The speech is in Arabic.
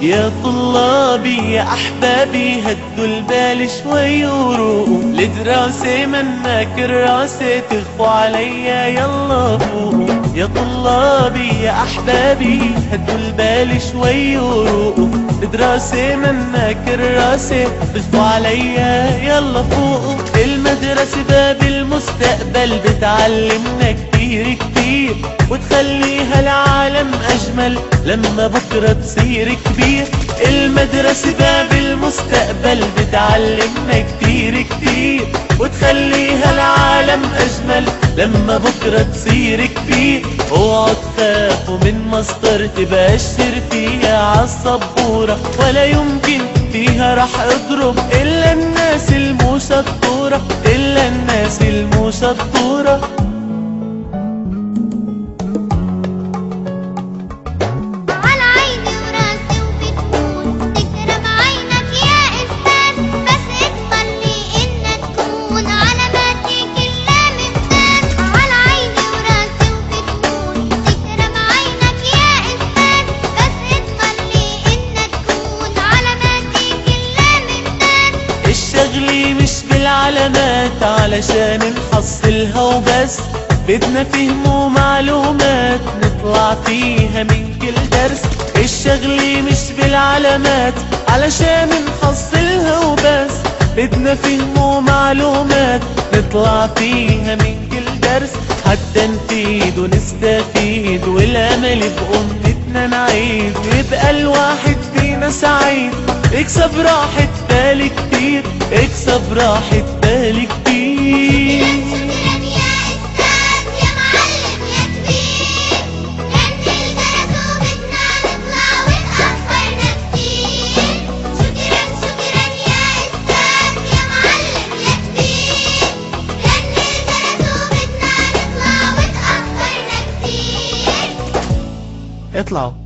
يا طلابي يا أحبابي هدوا البال شوي وروقوا، لدراسة منا كراسة تخفوا عليا يلا فوقوا. يا طلابي يا أحبابي هدوا البال شوي وروقوا، لدراسة منا كراسة تخفوا عليا يلا فوقوا. المدرسة باب المستقبل بتعلمنا كتير كتير، وتخليها العالم أجمل لما بكرة تصير كبير. المدرسة باب المستقبل بتعلمنا كتير كتير، وتخليها العالم أجمل لما بكرة تصير كبير. اوعوا تخافوا من مسطر تبشر فيها عالسبورة، ولا يمكن فيها رح اضرب إلا الناس المشطورة، إلا الناس المشطورة. الشغلي مش بالعلامات علشان نحصلها وبس، بدنا فهم ومعلومات نطلع فيها من كل درس. الشغلي مش بالعلامات علشان نحصلها وبس، بدنا فهم ومعلومات نطلع فيها من كل درس، حتى نفيد ونستفيد والامل بأمتنا نعيد، يبقى الواحد فينا سعيد. اكسب راحة بال كتير، اكسب راحة بال كتير. شكرا يا أستاذ يا معلم يا كبير، لأن الجرس وبدنا نطلع واتأخرنا كتير. شكرا يا أستاذ يا معلم يا كبير، لأن الجرس وبدنا نطلع واتأخرنا كتير. اطلعوا.